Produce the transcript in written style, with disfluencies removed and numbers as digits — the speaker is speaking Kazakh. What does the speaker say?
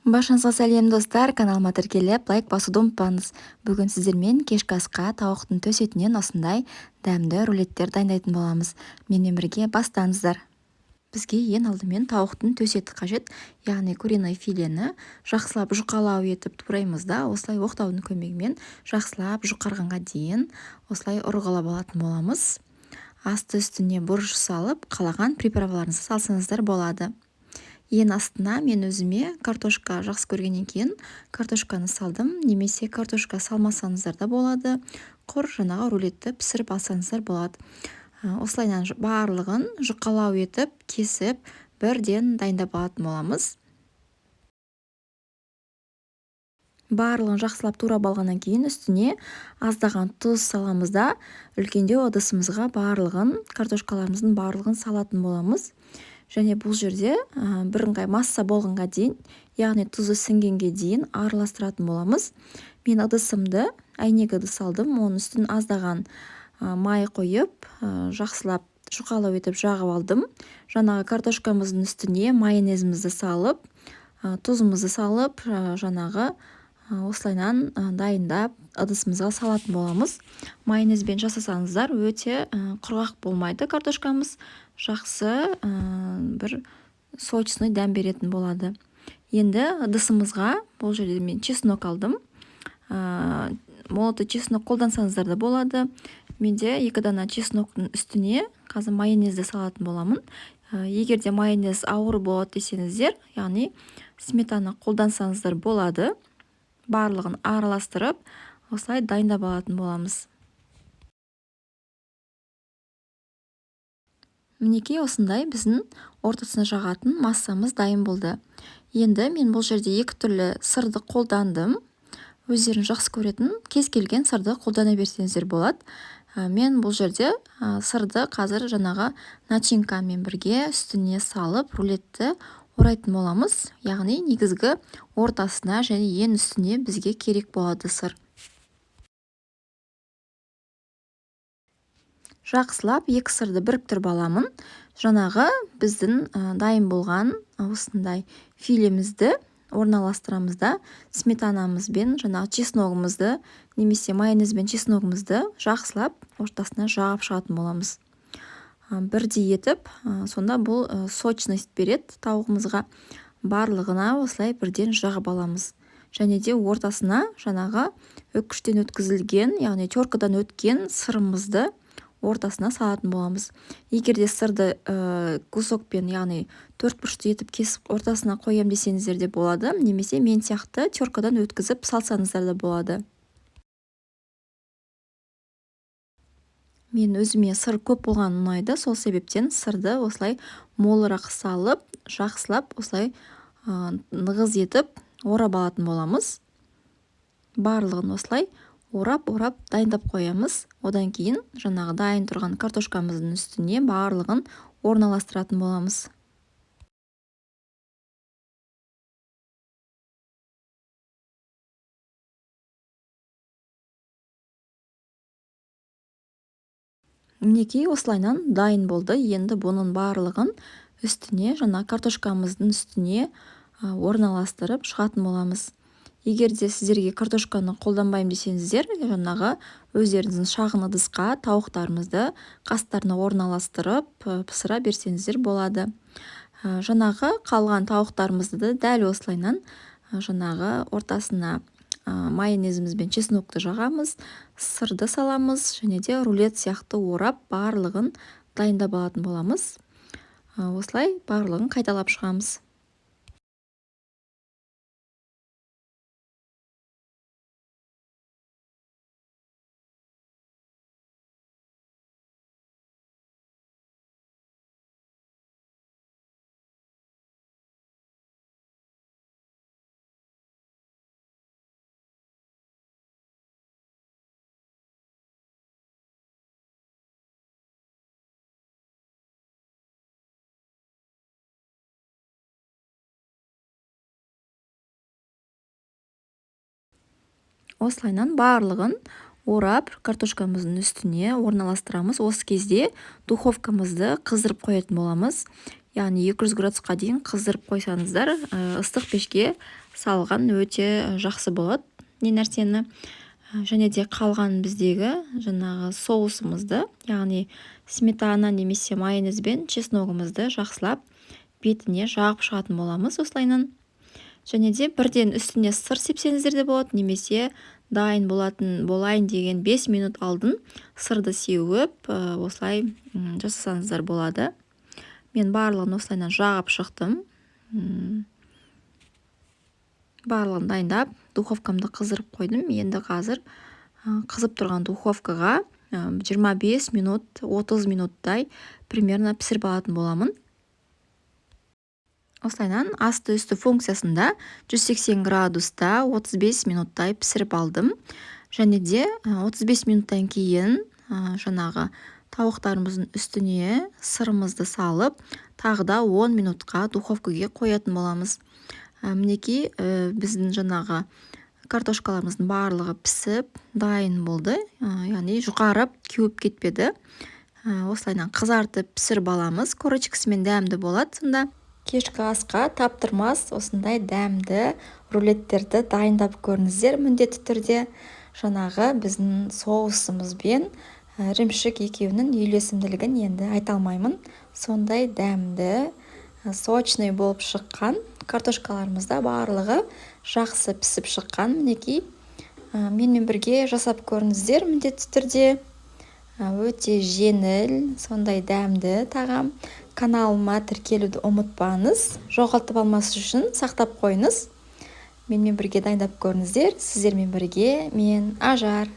Баршаңызға сәлем достар, каналыма тіркеліп лайк басуды ұмытпаңыз. Бүгін сіздермен кешкі асқа тауықтың төс етінен осындай дәмді рулеттер дайындайтын боламыз. Менімен бірге бастаңыздар. Бізге ең алдымен тауықтың төс еті қажет, яғни куриный филені жақсылап жұқалау етіп тураймыз да, осылай оқтаудың көмегімен жақсылап жұқарғанға дейін осылай ұрғылап алатын боламыз. Асты үстіне бұрыш салып, қалаған приправаларыңызды салсаңыздар болады. Ең астына мен өзіме картошка жақсы көргеннен кейін картошканы салдым, немесе картошка салмасаңыздар да болады. Құр жаңағы рулетті пісіріп алсаңыздар болады. Осылайынан барлығын жұқалау етіп, кесіп, бірден дайындап алатын боламыз. Барлығын жақсылап турап алғаннан кейін үстіне аздаған тұз саламыз да, үлкендеу ыдысымызға барлығын, картошкаларымыздың барлығын салатын боламыз. Және бұл жерде бірыңғай масса болғанға дейін, яғни тұзы сіңгенге дейін араластыратын боламыз. Мен ыдысымды әйнек ыдыс алдым, оның үстін аздаған май қойып, жақсылап жұқалау етіп жағып алдым. Жаңағы картошкамыздың үстіне майонезімізді салып, тұзымызды салып, жаңағы осылайынан дайындап ыдысымызға салатын боламыз. Майонезбен жасасаңыздар өте құрғақ болмайды картошкамыз, жақсы бір сочный дәм беретін болады. Енді ыдысымызға бұл жерде мен чеснок алдым. Молотый чеснок қолдансаңыздар да болады. Менде 2 дана чесноктың үстіне қазір майонезді салатын боламын. Егерде майонез ауыр болады десеңіздер, яғни сметана қолдансаңыздар болады. Барлығын араластырып, осылай дайындап алатын боламыз. Мінекей осындай біздің ортасына жағатын массамыз дайын болды. Енді мен бұл жерде 2 түрлі сырды қолдандым. Өздерін жақсы көретін кез келген сырды қолдана берсеңіздер болады. Мен бұл жерде сырды қазір жаңағы начинкамен бірге үстіне салып, рулетті орайтын боламыз. Яғни негізгі ортасына және ең үстіне бізге керек болады сыр. Жақсылап 2 сырды біріктіріп аламын. Жаңағы біздің дайын болған осындай филемізді орналастырамыз да, сметанамызбен жаңағы чесногымызды, немесе майонезбен чесногымызды жақсылап ортасына жағып шығатын боламыз. Бірдей етіп, сонда бұл сочность береді тауығымызға. Барлығына осылай бірден жағып аламыз. Және де ортасына жаңағы үккіштен өткізілген, яғни теркадан өткен сырымызды ортасына салатын боламыз. Егерде сырды кусокпен, яғни 4 бұрышты етіп кесіп ортасына қоям десеңіздер де болады, немесе мен сияқты теркадан өткізіп салсаңыздар да болады. Мен өзіме сыр көп болған ұнайды, сол себептен сырды осылай молырақ салып, жақсылап осылай нығыз етіп орап алатын боламыз. Барлығын осылай орап дайындап қоямыз. Одан кейін жаңағы дайын тұрған картошкамыздың үстіне барлығын орналастыратын боламыз. Мінекей осылайынан дайын болды. Енді бұның барлығын үстіне, жаңа картошкамыздың үстіне орналастырып шығатын боламыз. Егерде сіздерге картошканы қолданбаймын десеңіздер, жаңағы өздеріңіздің шағын ыдысқа тауықтарымызды қастарына орналастырып пісіре берсеңіздер болады. Жаңағы қалған тауықтарымызды дәл осылайынан жаңағы ортасына майонезіміз бен чеснокты жағамыз, сырды саламыз, және де рулет сияқты орап барлығын дайындап алатын боламыз. Осылай барлығын қайталап шығамыз. Осылайынан барлығын орап картошкамыздың үстіне орналастырамыз. Осы кезде духовкамызды қыздырып қоятын боламыз. Яғни 200 градусқа дейін қыздырып қойсаңыздар, ыстық пешке салған өте жақсы болады не нәрсені. Және де қалған біздегі жаңағы соусымызды, яғни сметана немесе майонез бен чесногымызды жақсылап бетіне жағып шығатын боламыз осылайынан. Және де бірден үстіне сыр сепсеңіздер де болады, немесе дайын болайын деген 5 минут алдын сырды сеуіп, осылай жасасаңыздар болады. Мен барлығын осылайынан жағып шықтым. Барлығын дайындап, духовкамды қыздырып қойдым. Енді қазір қызып тұрған духовкаға 25 минут, 30 минуттай примерно пісіріп алатын боламын. Осылайынан асты-үсті функциясында 180 градуста 35 минуттай пісіріп алдым. Және де 35 минуттан кейін жаңағы тауықтарымыздың үстіне сырымызды салып, тағы да 10 минутқа духовкаға қоятын боламыз. Мінекей біздің жаңағы картошкаларымыздың барлығы пісіп, дайын болды. Яғни жұқарып, кеуіп кетпеді. Осылайынан қызартып пісіріп аламыз. Корочкасымен дәмді болады сонда. Кешкі асқа таптырмас осындай дәмді рулеттерді дайындап көріңіздер міндетті түрде. Жаңағы біздің соусымыз бен ірімшік екеуінің үйлесімділігін енді айта алмаймын. Сондай дәмді, сочный болып шыққан картошкаларымызда барлығы жақсы пісіп шыққан. Мінекей менімен бірге жасап көріңіздер міндетті түрде. Өте жеңіл, сондай дәмді тағам. Каналыма тіркелуді ұмытпаңыз. Жоғалтып алмас үшін сақтап қойыңыз. Менімен бірге дайындап көріңіздер. Сіздермен бірге мен Ажар.